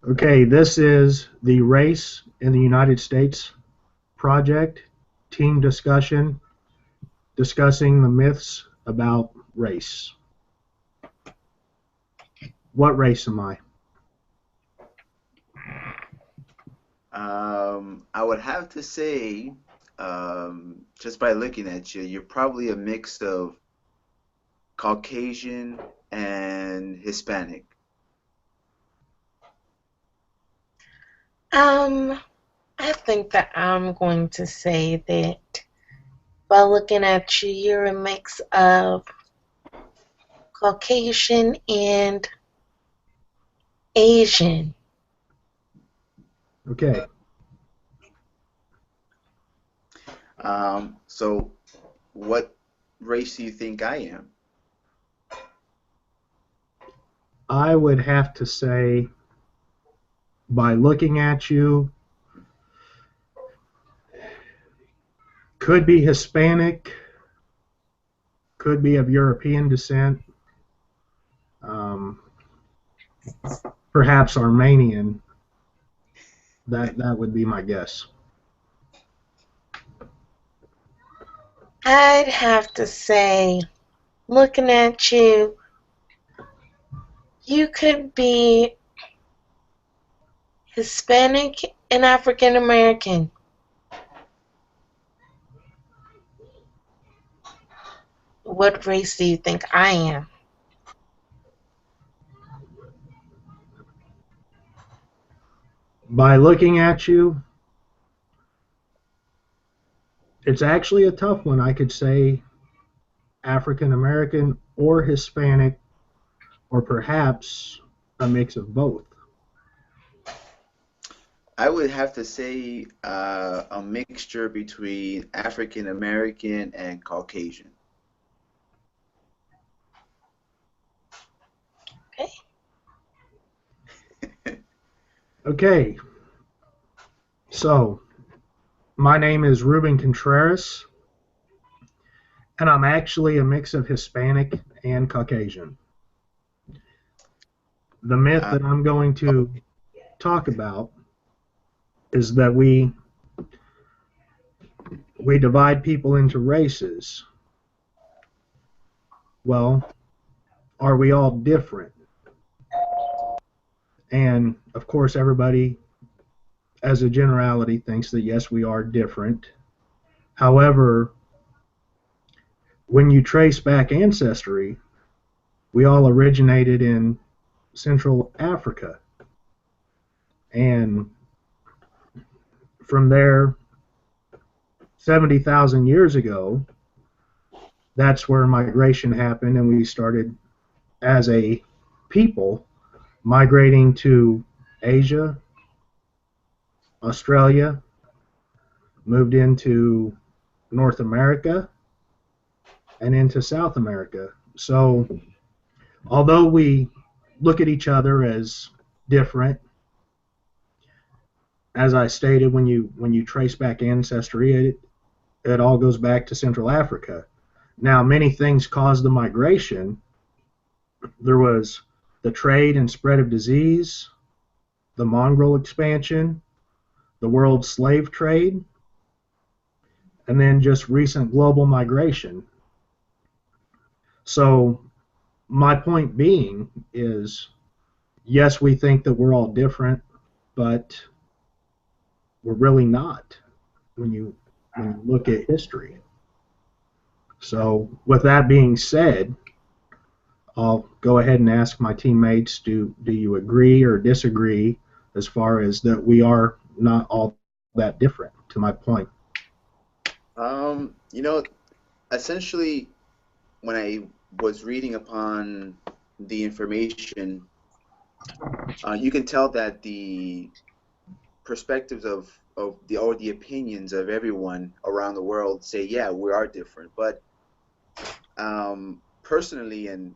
Okay, this is the Race in the United States project, team discussion, discussing the myths about race. What race am I? I would have to say, just by looking at you, you're probably a mix of Caucasian and Hispanic. Um, I think that I'm going to say that by looking at you, you're a mix of Caucasian and Asian. Okay, So what race do you think I am? I would have to say, by looking at you, could be Hispanic, could be of European descent, um, perhaps Armenian. That would be my guess. I'd have to say, looking at you, you could be Hispanic and African American. What race do you think I am? By looking at you, it's actually a tough one. I could say African American or Hispanic, or perhaps a mix of both. I would have to say a mixture between African American and Caucasian. Okay. Okay, so my name is Ruben Contreras, and I'm actually a mix of Hispanic and Caucasian. The myth Uh, that I'm going to talk about is that we divide people into races. Well, are we all different? And of course, everybody, as a generality, thinks that yes, we are different. However, when you trace back ancestry, we all originated in Central Africa. And from there, 70,000 years ago, that's where migration happened, and we started as a people migrating to Asia, Australia, moved into North America, and into South America. So, although we look at each other as different, as I stated, when you trace back ancestry, it all goes back to Central Africa. Now, many things caused the migration. There was the trade and spread of disease, the mongrel expansion, the world slave trade, and then just recent global migration. So, my point being is yes, we think that we're all different, but we're really not when you look at history. So, with that being said, I'll go ahead and ask my teammates, do you agree or disagree as far as that we are not all that different, to my point? you know, essentially, when I was reading upon the information, you can tell that the perspectives of the or the opinions of everyone around the world say, yeah, we are different. But personally, and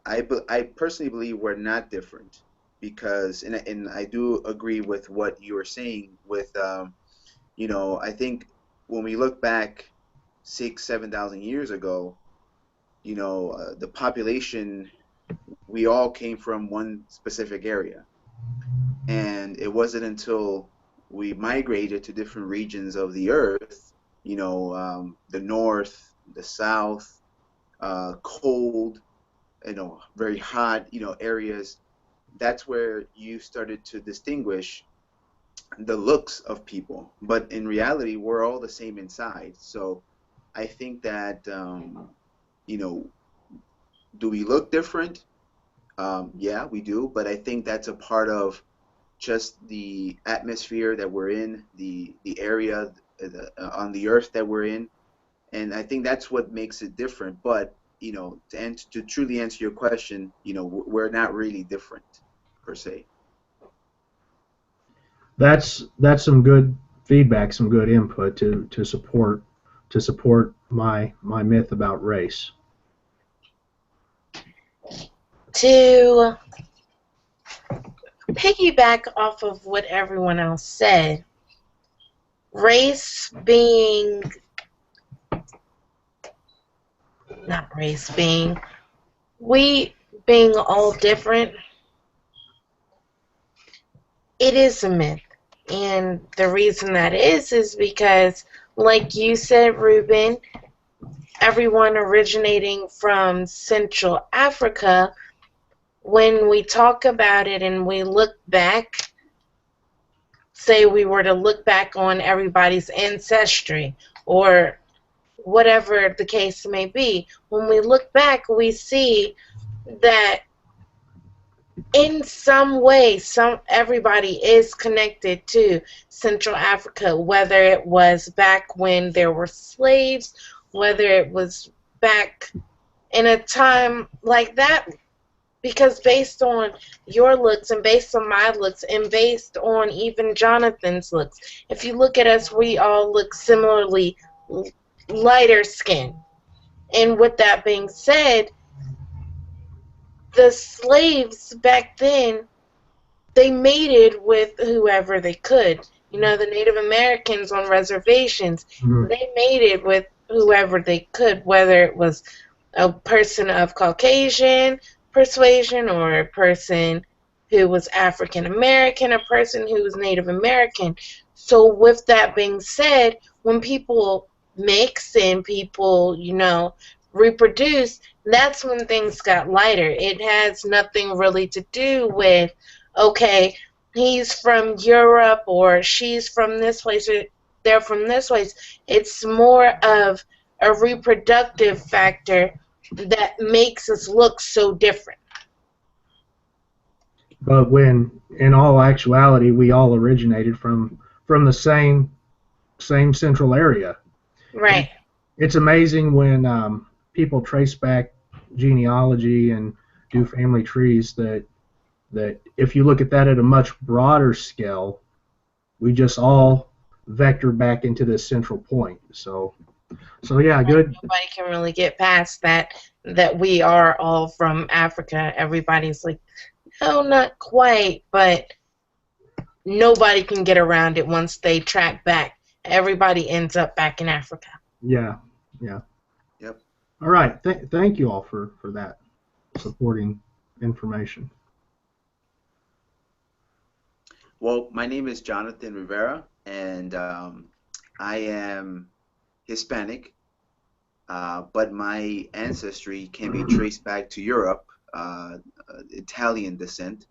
I personally believe we're not different because, and I do agree with what you were saying. With I think when we look back 6, 7,000 years ago, the population, we all came from one specific area. And it wasn't until we migrated to different regions of the earth, the north, the south, cold, very hot, areas. That's where you started to distinguish the looks of people. But in reality, we're all the same inside. So I think that, you know, do we look different? Yeah, we do. But I think that's a part of just the atmosphere that we're in, the area on the earth that we're in, and I think that's what makes it different. But to truly answer your question, we're not really different per se. That's some good feedback, some good input to support my myth about race. To piggyback off of what everyone else said, race being, not race being, we being all different, it is a myth. And the reason that is because, like you said, Ruben, everyone originating from Central Africa, when we talk about it and we look back, say we were to look back on everybody's ancestry or whatever the case may be, when we look back, we see that in some way, everybody is connected to Central Africa, whether it was back when there were slaves, whether it was back in a time like that, because based on your looks and based on my looks and based on even Jonathan's looks, if you look at us, we all look similarly lighter skin. And with that being said, the slaves back then, they mated with whoever they could. The Native Americans on reservations, Mhm. they mated with whoever they could, whether it was a person of Caucasian persuasion or a person who was African American, a person who was Native American. So with that being said, when people mix and people, reproduce, that's when things got lighter. It has nothing really to do with, okay, he's from Europe or she's from this place or they're from this place. It's more of a reproductive factor that makes us look so different. But when in all actuality we all originated from the same central area. It, Right. it's amazing when people trace back genealogy and do family trees that if you look at that at a much broader scale, we just all vector back into this central point. So yeah, good. Nobody can really get past that we are all from Africa. Everybody's like, no, not quite, but nobody can get around it once they track back. Everybody ends up back in Africa. Yeah, yeah. Yep. All right. Thank you all for that supporting information. Well, my name is Jonathan Rivera, and I am Hispanic, but my ancestry can be traced back to Europe, Italian descent.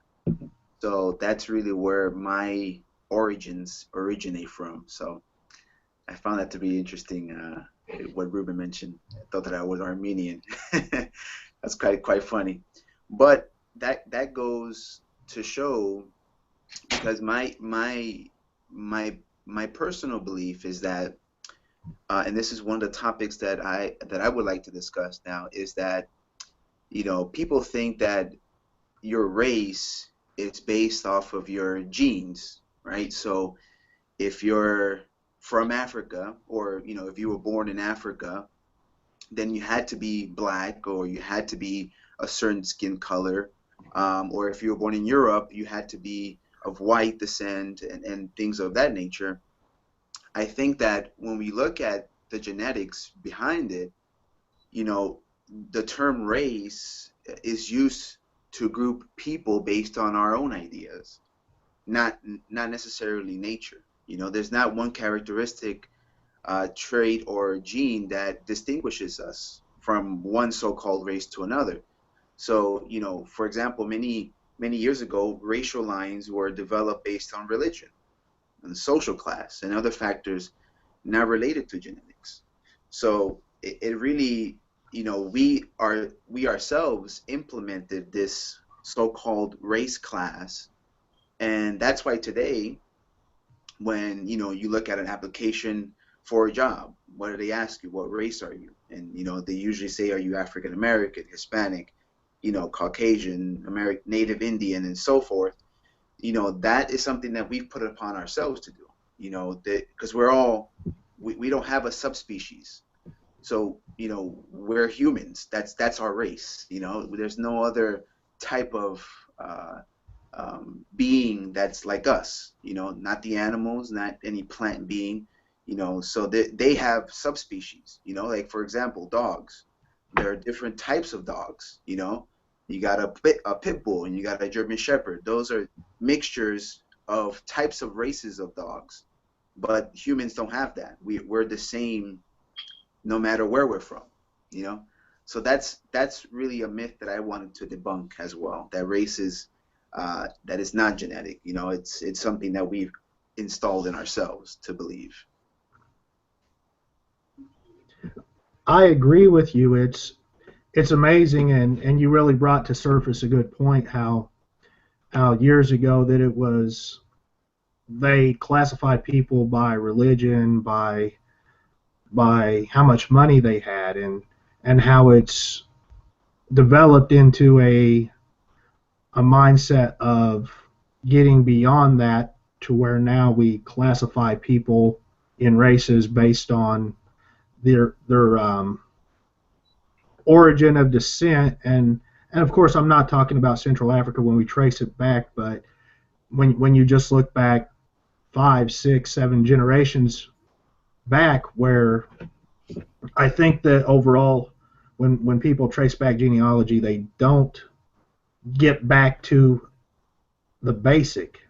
So that's really where my origins originate from. So I found that to be interesting, what Ruben mentioned. I thought that I was Armenian. That's quite funny. But that goes to show, because my personal belief is that, and this is one of the topics that I would like to discuss now, is that people think that your race is based off of your genes, right? So if you're from Africa, or if you were born in Africa, then you had to be black, or you had to be a certain skin color, or if you were born in Europe, you had to be of white descent, and things of that nature. I think that when we look at the genetics behind it, you know, the term race is used to group people based on our own ideas. not not necessarily nature. There's not one characteristic, trait, or gene that distinguishes us from one so-called race to another. So, for example, many years ago, racial lines were developed based on religion and social class and other factors not related to genetics. So it really, we ourselves implemented this so-called race class, and that's why today, when you look at an application for a job, what do they ask you? What race are you? And they usually say, are you African American, Hispanic, Caucasian, American, Native Indian, and so forth. That is something that we've put upon ourselves to do. Because we don't have a subspecies. So we're humans. That's our race. There's no other type of being that's like us. Not the animals, not any plant being. So they have subspecies. Like, for example, dogs. There are different types of dogs. You got a pit bull and you got a German Shepherd. Those are mixtures of types of races of dogs. But humans don't have that. We're the same no matter where we're from. So that's really a myth that I wanted to debunk as well. That race is that is not genetic. It's something that we've installed in ourselves to believe. I agree with you. It's amazing, and you really brought to surface a good point how years ago that it was they classified people by religion, by how much money they had, and how it's developed into a mindset of getting beyond that to where now we classify people in races based on their origin of descent, and of course I'm not talking about Central Africa when we trace it back, but when you just look back 5, 6, 7 generations back, where I think that overall when people trace back genealogy, they don't get back to the basic,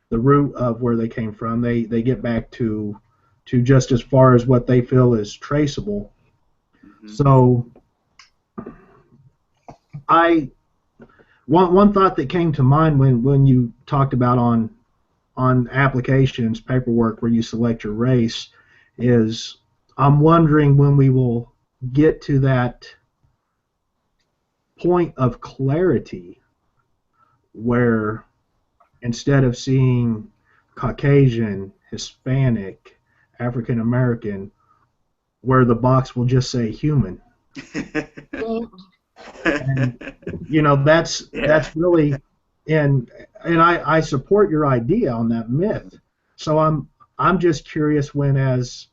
the root of where they came from. They get back to just as far as what they feel is traceable. Mm-hmm. So one thought that came to mind when you talked about on applications, paperwork where you select your race, is I'm wondering when we will get to that point of clarity where instead of seeing Caucasian, Hispanic, African American, where the box will just say human. And, that's really, and I support your idea on that myth. So I'm just curious when as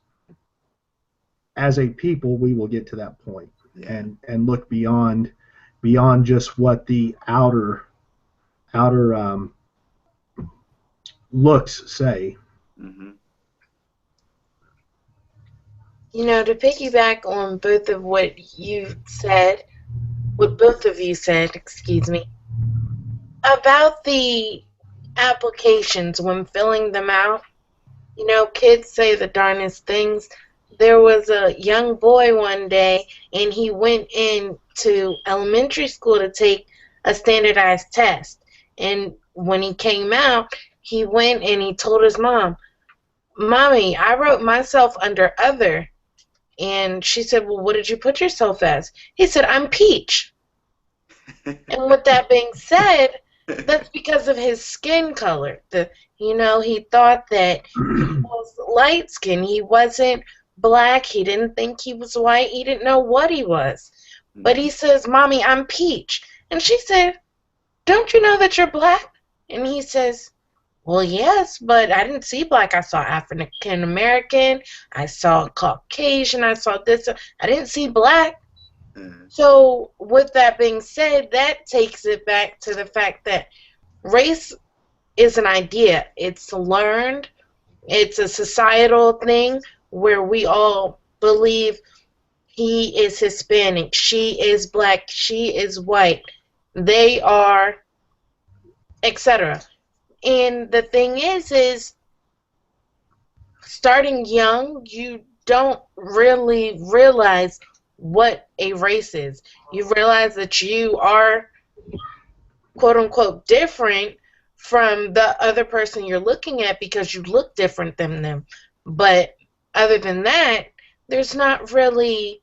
a people we will get to that point, and look beyond just what the outer looks say. Mm-hmm. To piggyback on both of what both of you said, excuse me, about the applications when filling them out, kids say the darnest things. There was a young boy one day, and he went into elementary school to take a standardized test. And when he came out, he went and he told his mom, "Mommy, I wrote myself under other." And she said, "Well, what did you put yourself as?" He said, "I'm Peach." And with that being said, that's because of his skin color. He thought that he was light skin. He wasn't black. He didn't think he was white. He didn't know what he was. But he says, "Mommy, I'm Peach." And she said, "Don't you know that you're black?" And he says, "Well, yes, but I didn't see black. I saw African American. I saw Caucasian. I saw this. I didn't see black." So with that being said, that takes it back to the fact that race is an idea. It's learned. It's a societal thing where we all believe he is Hispanic, she is black, she is white, they are, etc. And the thing is starting young, you don't really realize what a race is. You realize that you are quote unquote different from the other person you're looking at because you look different than them. But other than that, there's not really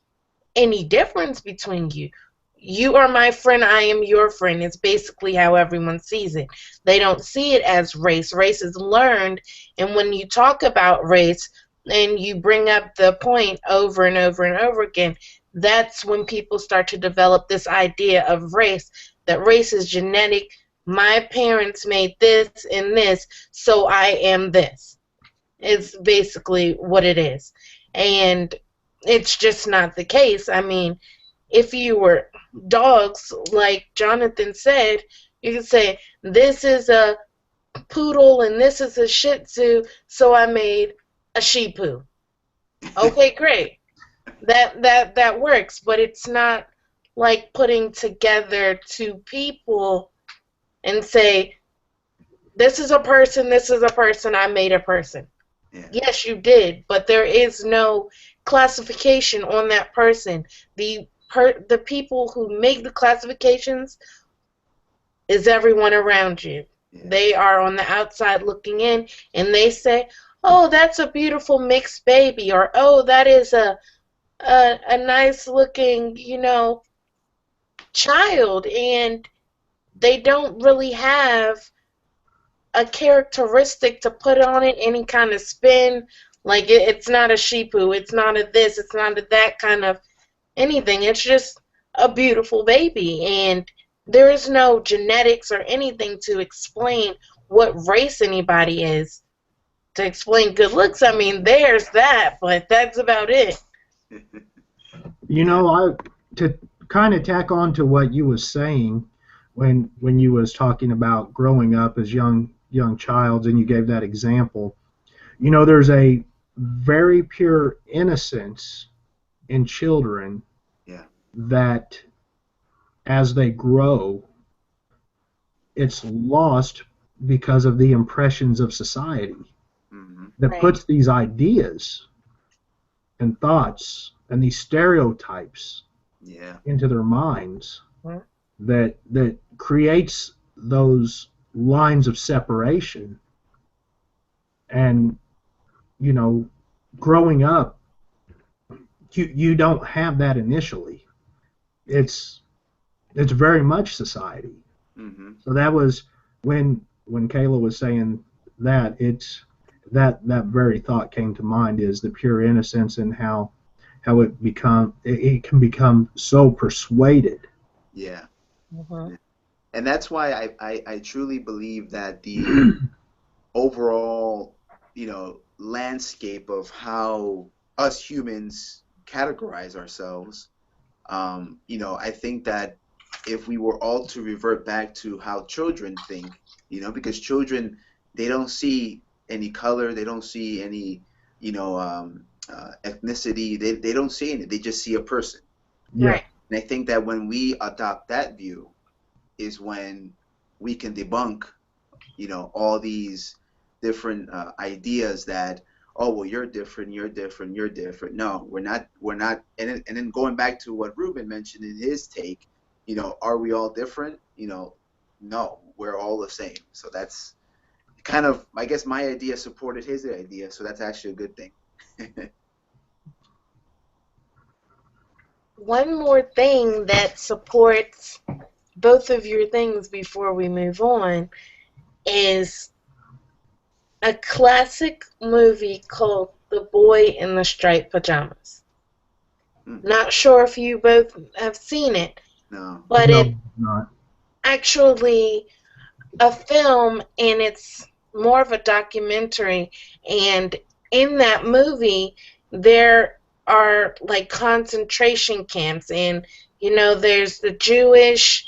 any difference between you. You are my friend, I am your friend. It's basically how everyone sees it. They don't see it as race. Race is learned, and when you talk about race and you bring up the point over and over and over again, that's when people start to develop this idea of race, that race is genetic. My parents made this and this, so I am this. It's basically what it is. And it's just not the case. I mean, if you were dogs, like Jonathan said, you could say, this is a poodle and this is a shih tzu, so I made a shih poo. Okay, great. That works, but it's not like putting together two people and say, this is a person, this is a person, I made a person. Yeah. Yes, you did, but there is no classification on that person. The people who make the classifications is everyone around you. Yeah. They are on the outside looking in, and they say, "Oh, that's a beautiful mixed baby," or "Oh, that is a nice looking, child," and they don't really have a characteristic to put on it, any kind of spin. Like it's not a shih poo, it's not a this, it's not a that kind of anything. It's just a beautiful baby, and there is no genetics or anything to explain what race anybody is. To explain good looks, I mean, there's that, but that's about it. To kind of tack on to what you was saying when you was talking about growing up as young child, and you gave that example. There's a very pure innocence in children Yeah. that as they grow, it's lost because of the impressions of society Mm-hmm. that Right. puts these ideas and thoughts and these stereotypes Yeah. into their minds Mhm. that creates those lines of separation. And growing up, you don't have that initially. It's very much society. Mm-hmm. So that was when Kayla was saying that, it's that very thought came to mind, is the pure innocence, and how it can become so persuaded. Yeah. Mhm. And that's why I truly believe that the overall, landscape of how us humans categorize ourselves, I think that if we were all to revert back to how children think, because children, they don't see any color, they don't see any, ethnicity, they don't see any, they just see a person. Yeah, Right. And I think that when we adopt that view is when we can debunk, all these different ideas that, oh, well, you're different, you're different, you're different. No, we're not. And then going back to what Ruben mentioned in his take, are we all different? No, we're all the same. So that's kind of, I guess, my idea supported his idea, so that's actually a good thing. One more thing that supports both of your things before we move on is a classic movie called The Boy in the Striped Pajamas. Hmm. Not sure if you both have seen it, No. but no, it's not. actually a film, and it's more of a documentary. And in that movie, there are like concentration camps, and there's the Jewish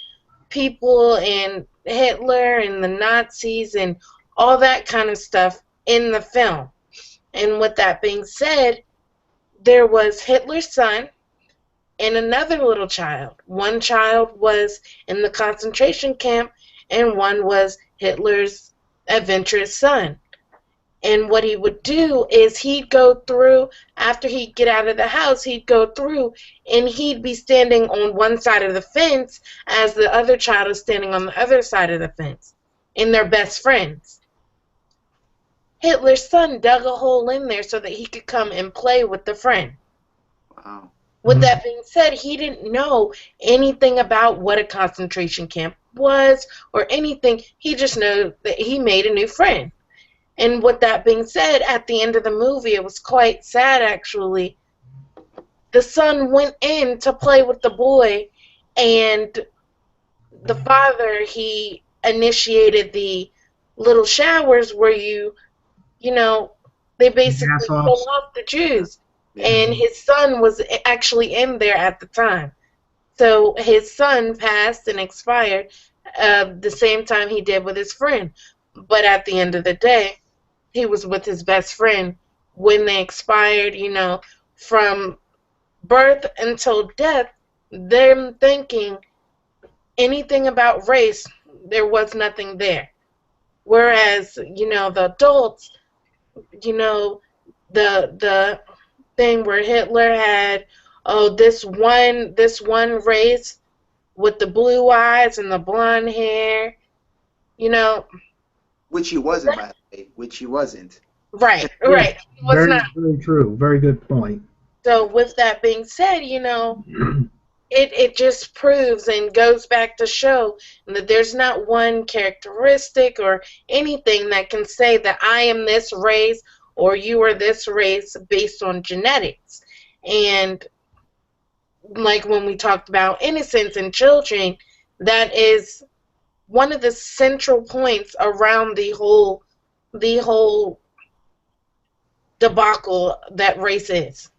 people and Hitler and the Nazis and all that kind of stuff in the film. And with that being said, there was Hitler's son and another little child. One child was in the concentration camp, and one was Hitler's adventurous son. And what he would do is he'd go through, after he'd get out of the house, he'd go through and he'd be standing on one side of the fence as the other child is standing on the other side of the fence. And they're best friends. Hitler's son dug a hole in there so that he could come and play with the friend. Wow. With that being said, he didn't know anything about what a concentration camp was or anything. He just knew that he made a new friend. And with that being said, at the end of the movie, it was quite sad actually. The son went in to play with the boy, and the father, he initiated the little showers where you know, they basically Gas offs. kill off the Jews. Yeah. And his son was actually in there at the time. So his son passed and expired the same time he did with his friend. But at the end of the day, he was with his best friend when they expired, from birth until death, them thinking anything about race, there was nothing there. Whereas, the adults, the thing where Hitler had, oh, this one race with the blue eyes and the blonde hair, Which he wasn't, by the way. Which he wasn't. right, Yeah, right. It was very, not. very true. Very good point. So with that being said, it just proves and goes back to show that there's not one characteristic or anything that can say that I am this race or you are this race based on genetics. And like when we talked about innocence in children, that is one of the central points around the whole debacle that race is.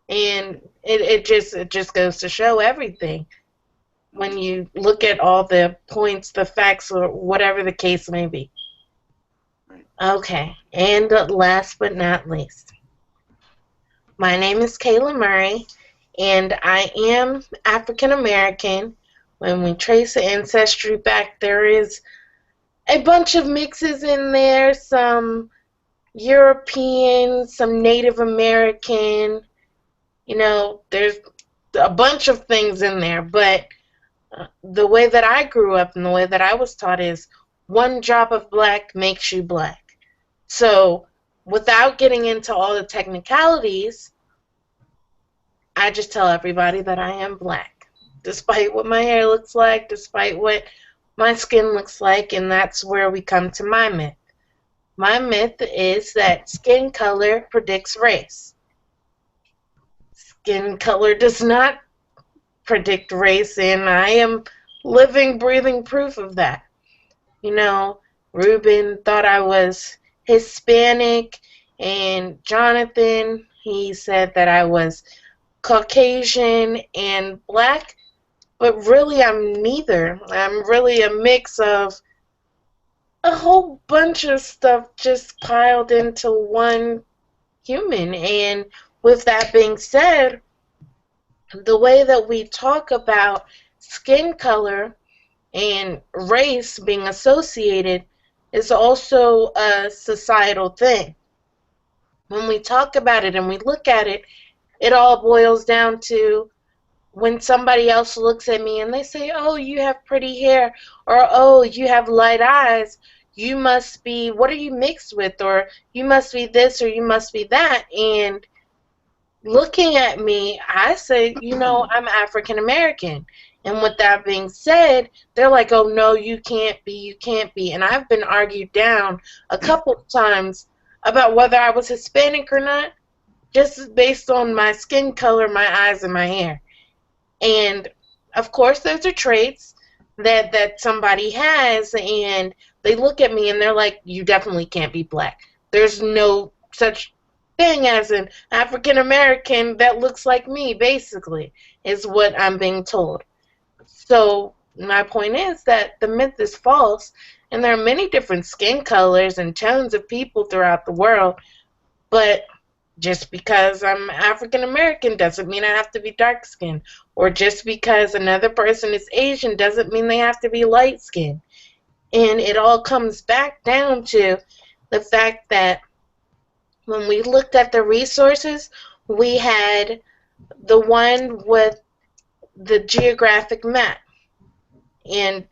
And it just goes to show everything when you look at all the points, the facts, or whatever the case may be. Right. Okay, and last but not least, my name is Kayla Murray, and I am African American. When we trace the ancestry back, there is a bunch of mixes in there, some European, some Native American. There's a bunch of things in there, but the way that I grew up and the way that I was taught is one drop of black makes you black. So without getting into all the technicalities, I just tell everybody that I am black, despite what my hair looks like, despite what my skin looks like, and that's where we come to my myth. My myth is that skin color predicts race. Skin color does not predict race, and I am living, breathing proof of that. Ruben thought I was Hispanic, and Jonathan, he said that I was Caucasian and black, but really I'm neither. I'm really a mix of a whole bunch of stuff just piled into one human. And with that being said, the way that we talk about skin color and race being associated is also a societal thing. When we talk about it and we look at it, it all boils down to when somebody else looks at me and they say, oh, you have pretty hair, or oh, you have light eyes, you must be, what are you mixed with, or you must be this, or you must be that. And looking at me, I say, I'm African American. And with that being said, they're like, oh, no, you can't be, you can't be. And I've been argued down a couple of times about whether I was Hispanic or not, just based on my skin color, my eyes, and my hair. And, of course, those are traits that somebody has, and they look at me and they're like, you definitely can't be black. There's no such thing as an African American that looks like me, basically, is what I'm being told. So my point is that the myth is false, and there are many different skin colors and tones of people throughout the world, but just because I'm African American doesn't mean I have to be dark skinned, or just because another person is Asian doesn't mean they have to be light skinned. And it all comes back down to the fact that when we looked at the resources, we had the one with the geographic map, and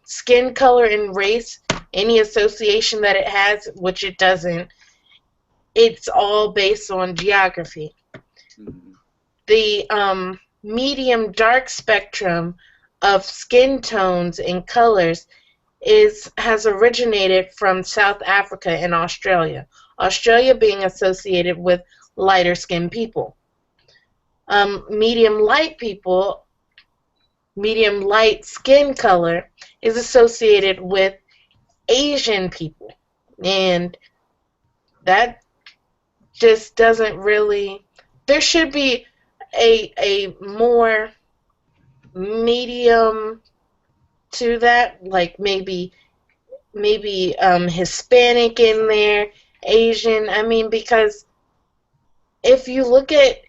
skin color and race, any association that it has, which it doesn't, it's all based on geography. Mm-hmm. The medium dark spectrum of skin tones and colors has originated from South Africa and Australia. Australia being associated with lighter skinned people. Medium light skin color is associated with Asian people. And that just doesn't really, there should be a more medium to that, like maybe Hispanic in there, Asian. I mean, because if you look at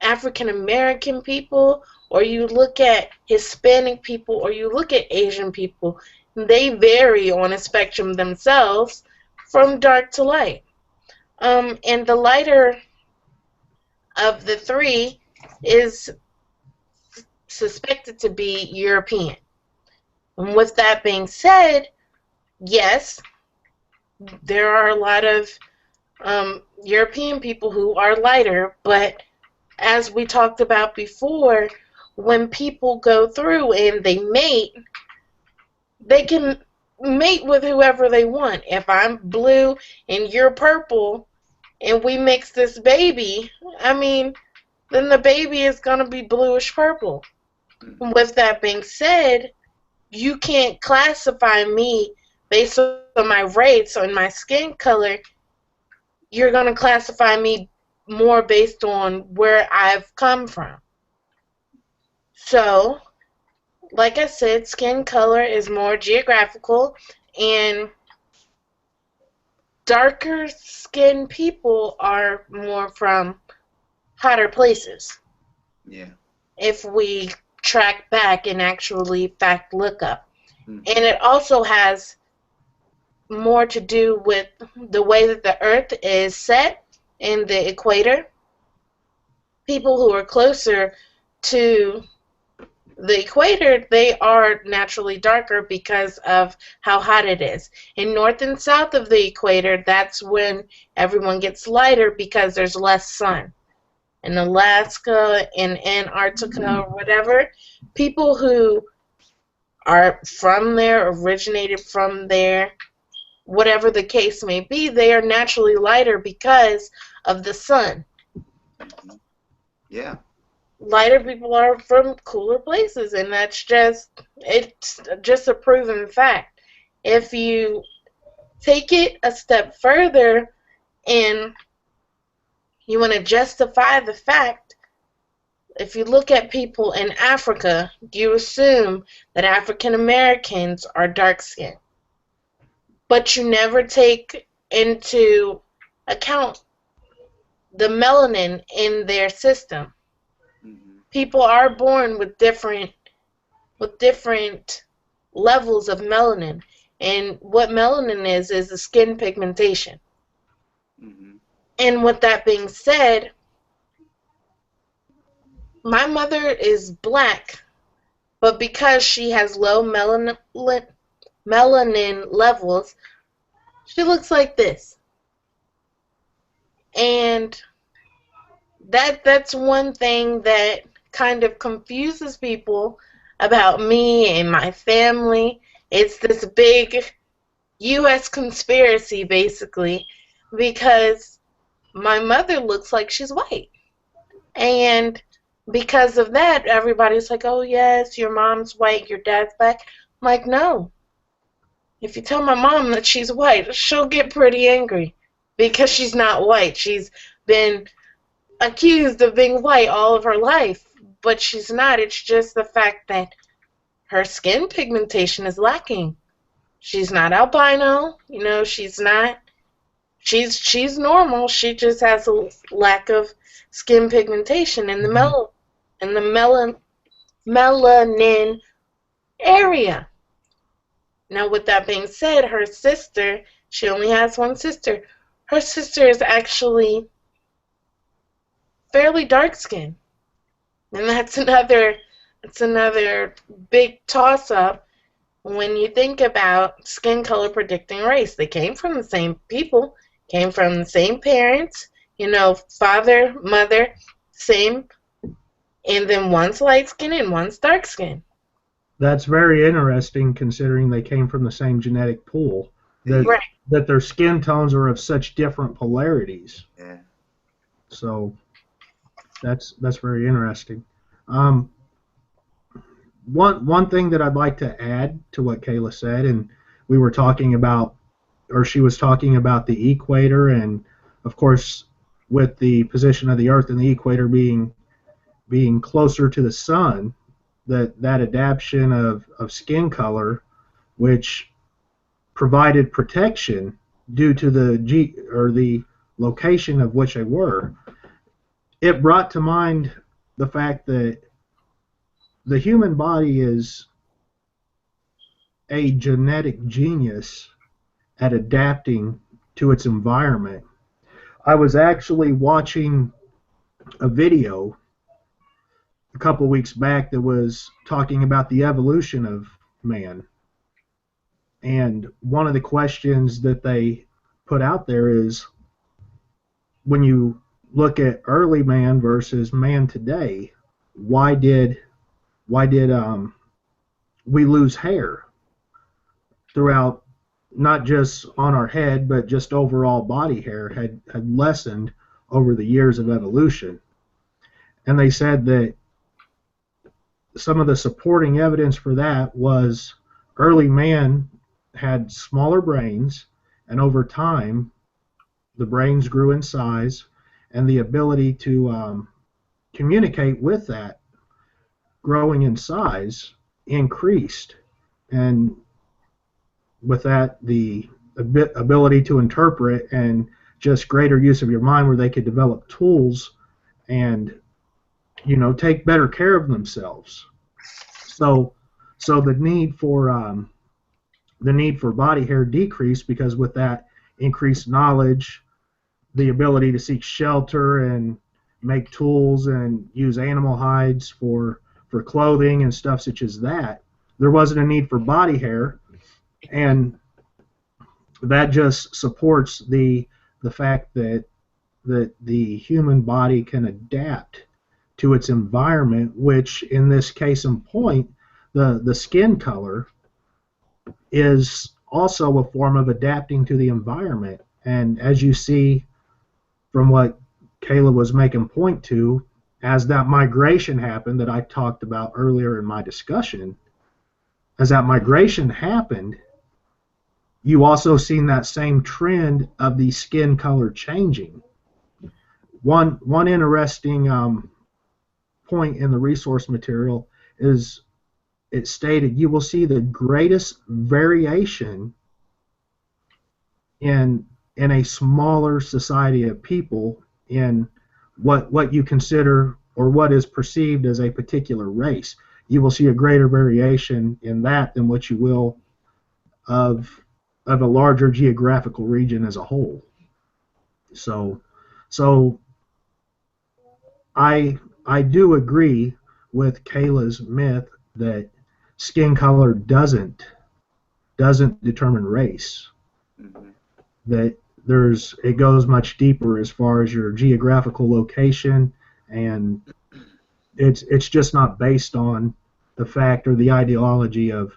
African American people, or you look at Hispanic people, or you look at Asian people, they vary on a spectrum themselves from dark to light. And the lighter of the three is suspected to be European. And with that being said, yes, there are a lot of European people who are lighter, but as we talked about before, when people go through and they can mate with whoever they want. If I'm blue and you're purple and we mix this baby, I mean, then the baby is going to be bluish purple. With that being said, you can't classify me based on my race or my skin color. You're going to classify me more based on where I've come from. So, like I said, skin color is more geographical, and darker skinned people are more from hotter places. Yeah. If we track back and actually fact look up. Mm-hmm. And it also has more to do with the way that the earth is set in the equator. People who are closer to the equator, they are naturally darker because of how hot it is. In north and south of the equator, that's when everyone gets lighter because there's less sun. In Alaska, in Antarctica, or whatever, people who are from there, originated from there, whatever the case may be, they are naturally lighter because of the sun. Mm-hmm. Yeah. Lighter people are from cooler places, and it's just a proven fact. If you take it a step further and you want to justify the fact, if you look at people in Africa, you assume that African Americans are dark skinned. But you never take into account the melanin in their system. Mm-hmm. People are born with different levels of melanin, and what melanin is the skin pigmentation. Mm-hmm. And with that being said, my mother is black, but because she has low melanin levels, she looks like this. And that's one thing that kind of confuses people about me and my family. It's this big U.S. conspiracy, basically, because my mother looks like she's white. And because of that, everybody's like, oh, yes, your mom's white, your dad's black. I'm like, no. If you tell my mom that she's white, she'll get pretty angry because she's not white. She's been accused of being white all of her life, but she's not. It's just the fact that her skin pigmentation is lacking. She's not albino, she's not. She's normal. She just has a lack of skin pigmentation in the melanin area. Now, with that being said, her sister, she only has one sister. Her sister is actually fairly dark skinned. And that's another big toss up when you think about skin color predicting race. They came from the same people, came from the same parents, father, mother, same, and then one's light skin and one's dark skin. That's very interesting considering they came from the same genetic pool. That Right. that their skin tones are of such different polarities. Yeah. So that's very interesting. Um, one thing that I'd like to add to what Kayla said, and we were talking about, or she was talking about the equator, and of course, with the position of the Earth and the equator being closer to the sun, that adaptation of skin color, which provided protection due to the location of which they were, it brought to mind the fact that the human body is a genetic genius at adapting to its environment. I was actually watching a video a couple weeks back that was talking about the evolution of man. And one of the questions that they put out there is, when you look at early man versus man today, why did we lose hair throughout, not just on our head, but just overall body hair had lessened over the years of evolution. And they said that some of the supporting evidence for that was early man had smaller brains, and over time, the brains grew in size, and the ability to communicate with that growing in size increased. And with that, the ability to interpret and just greater use of your mind, where they could develop tools and take better care of themselves. So the need for body hair decreased, because with that increased knowledge, the ability to seek shelter and make tools and use animal hides for clothing and stuff such as that, there wasn't a need for body hair. And that just supports the fact that the human body can adapt to its environment, which in this case in point, the skin color is also a form of adapting to the environment. And as you see from what Kayla was making point to, as that migration happened that I talked about earlier in my discussion, as that migration happened, you also seen that same trend of the skin color changing. One interesting point in the resource material is, it stated you will see the greatest variation in a smaller society of people in what you consider or what is perceived as a particular race. You will see a greater variation in that than what you will of a larger geographical region as a whole. So I do agree with Kayla's myth that skin color doesn't determine race. Mm-hmm. That it goes much deeper as far as your geographical location, and it's just not based on the fact or the ideology of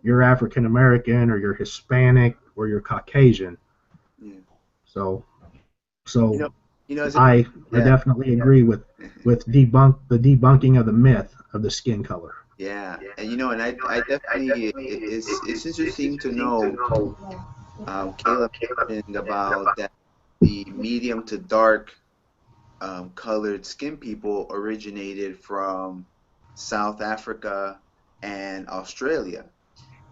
you're African American or you're Hispanic or you're Caucasian. Yeah. So You know, I yeah. definitely agree with the debunking of the myth of the skin color. Yeah, and I definitely, it's interesting to know. Kayla mentioned about that the medium to dark colored skin people originated from South Africa and Australia.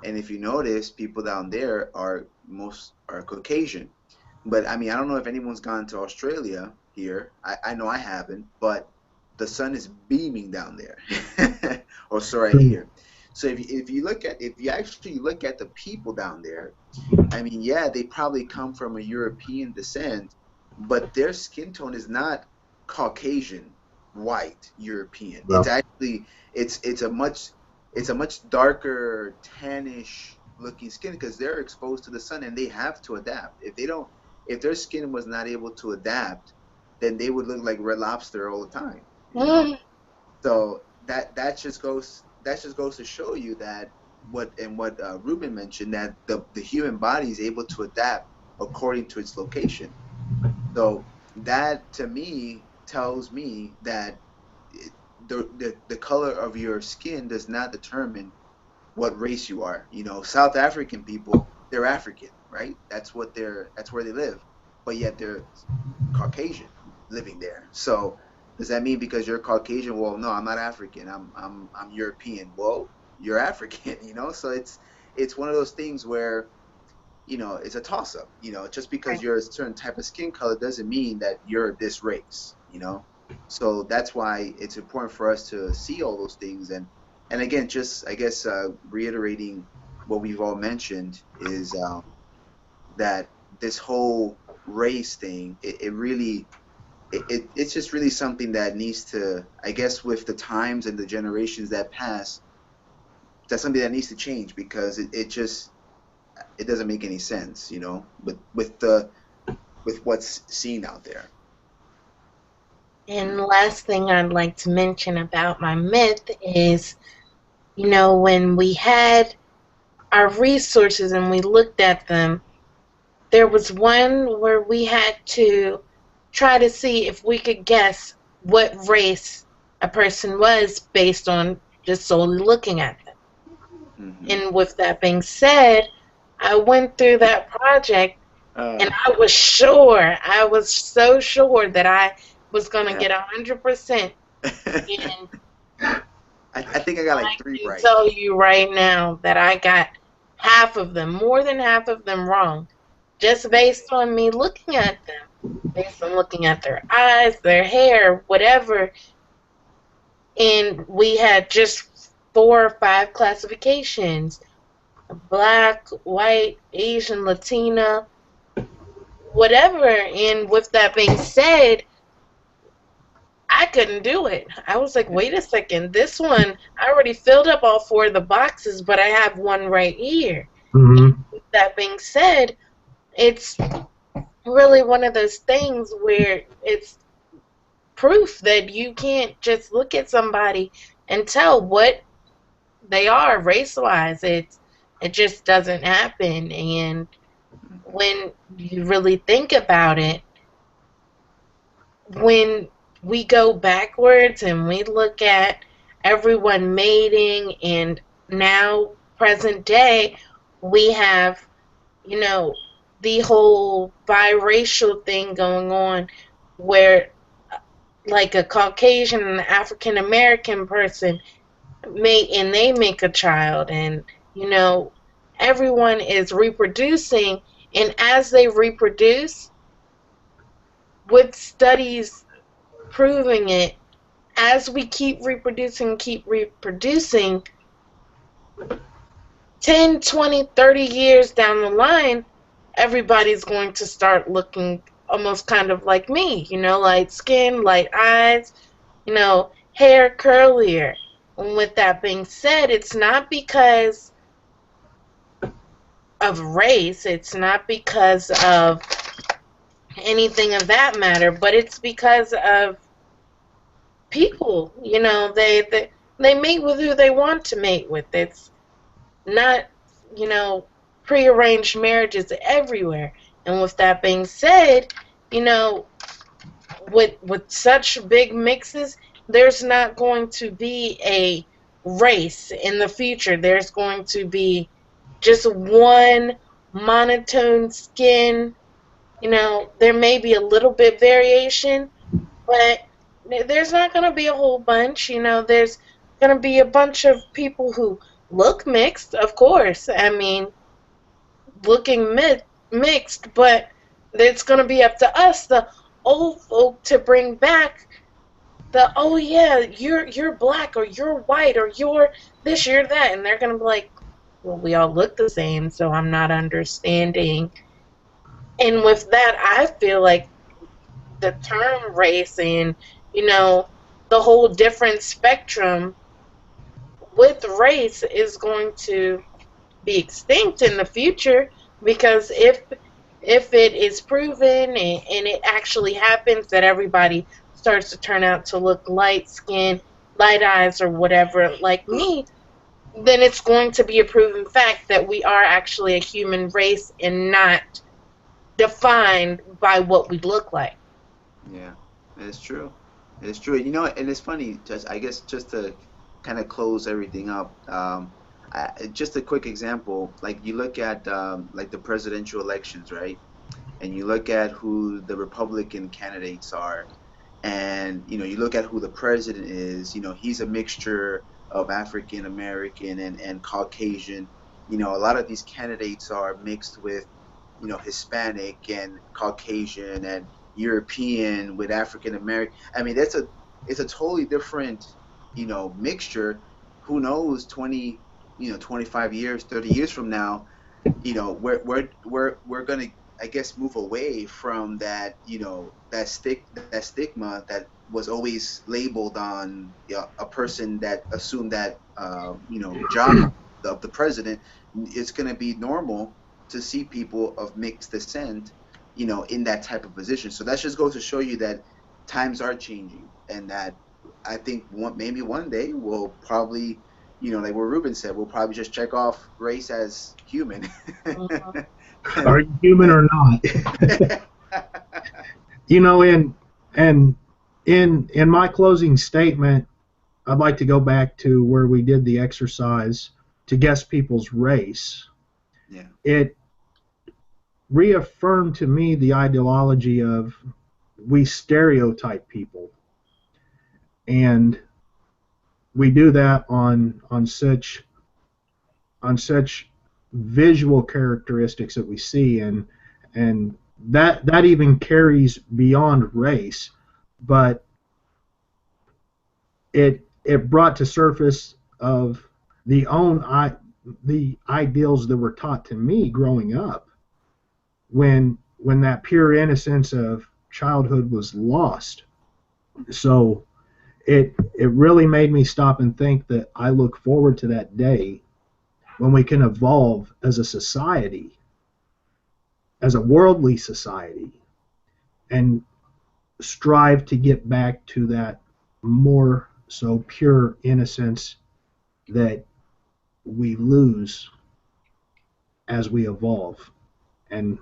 And if you notice, people down there are Caucasian. But I mean, I don't know if anyone's gone to Australia here. I know I haven't, but the sun is beaming down there, or sorry, here. So if you actually look at the people down there, I mean, yeah, they probably come from a European descent, but their skin tone is not Caucasian, white European. It's Well, actually it's a much darker tannish looking skin because they're exposed to the sun and they have to adapt. If their skin was not able to adapt, then they would look like Red Lobster all the time, you know? Mm. So that just goes to show you that what Ruben mentioned, that the human body is able to adapt according to its location. So that to me tells me that the color of your skin does not determine what race you are. You know, South African people, they're African, right? That's where they live, but yet they're Caucasian living there. So does that mean because you're Caucasian? Well, no, I'm not African. I'm European. Well, you're African, you know. So it's one of those things where it's a toss up. Just because you're a certain type of skin color doesn't mean that you're this race. So that's why it's important for us to see all those things and again, just I guess reiterating what we've all mentioned is that this whole race thing, it really it's just really something that needs to, I guess, with the times and the generations that pass, that's something that needs to change because it doesn't make any sense, with what's seen out there. And last thing I'd like to mention about my myth is, when we had our resources and we looked at them, there was one where we had to try to see if we could guess what race a person was based on just solely looking at them. Mm-hmm. And with that being said, I went through that project and I was so sure that I was going to Yeah. get 100%. And I think I got like I three can right. tell you right now that I got half of them, more than half of them wrong, just based on me looking at them, based on looking at their eyes, their hair, whatever. And we had just 4 or 5 classifications: black, white, Asian, Latina, whatever. And with that being said, I couldn't do it. I was like, wait a second, this one, I already filled up all 4 of the boxes, but I have one right here. mm-hmm. With that being said, it's really one of those things where it's proof that you can't just look at somebody and tell what they are race-wise. It just doesn't happen. And when you really think about it, when we go backwards and we look at everyone mating, and now present day we have the whole biracial thing going on, where like a Caucasian and an African American person mate and they make a child, and everyone is reproducing, and as they reproduce, with studies proving it, as we keep reproducing, 10, 20, 30 years down the line, everybody's going to start looking almost kind of like me, light skin, light eyes, hair curlier. And with that being said, it's not because of race, it's not because of anything of that matter, but it's because of people. They mate with who they want to mate with. It's not, prearranged marriages everywhere. And with that being said, you know, with such big mixes, there's not going to be a race in the future. There's going to be just one monotone skin. There may be a little bit variation, but there's not going to be a whole bunch. There's going to be a bunch of people who look mixed, of course. I mean, looking mixed, but it's going to be up to us, the old folk, to bring back the, oh yeah, you're black, or you're white, or you're this, you're that. And they're going to be like, well, we all look the same, so I'm not understanding. And with that, I feel like the term race and, the whole different spectrum with race is going to be extinct in the future, because if it is proven and it actually happens that everybody starts to turn out to look light skin, light eyes, or whatever like me, then it's going to be a proven fact that we are actually a human race and not defined by what we look like. Yeah, it's true. It's true. You know, and it's funny. Just I guess just to kind of close everything up. Just a quick example. Like you look at like the presidential elections, right? And you look at who the Republican candidates are, and you look at who the president is. He's a mixture of African American and Caucasian. A lot of these candidates are mixed with Hispanic and Caucasian and European with African American. I mean, it's a totally different mixture. Who knows, 25 years, 30 years from now, we're gonna, I guess, move away from that, that stigma that was always labeled on a person that assumed that job of the president. It's gonna be normal to see people of mixed descent, in that type of position. So that just goes to show you that times are changing, and that I think maybe one day we'll probably, like what Ruben said, we'll probably just check off race as human. Are you human or not? And in my closing statement, I'd like to go back to where we did the exercise to guess people's race. Yeah. It reaffirmed to me the ideology of we stereotype people, and we do that on such visual characteristics that we see, and that even carries beyond race, but it brought to surface of the ideals that were taught to me growing up, when that pure innocence of childhood was lost. So it really made me stop and think that I look forward to that day when we can evolve as a society, as a worldly society, and strive to get back to that more so pure innocence that we lose as we evolve, and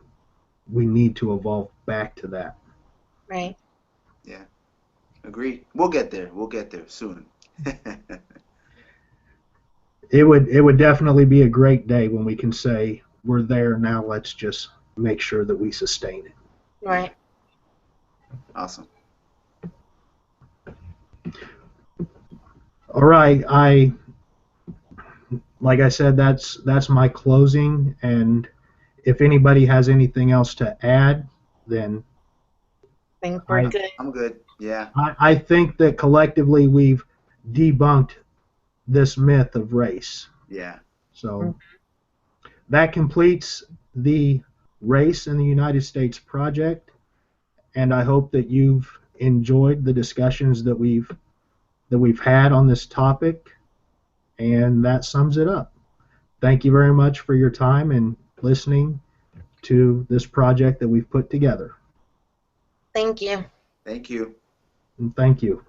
we need to evolve back to that. Right. Yeah. Agreed. We'll get there. We'll get there soon. It would definitely be a great day when we can say we're there now. Let's just make sure that we sustain it. Right. Awesome. All right. Like I said, that's my closing. And if anybody has anything else to add, then I think we're good. I'm good. Yeah. I think that collectively we've debunked this myth of race. Yeah. So that completes the Race in the United States project, and I hope that you've enjoyed the discussions that we've had on this topic, and that sums it up. Thank you very much for your time and listening to this project that we've put together. Thank you. Thank you. And thank you.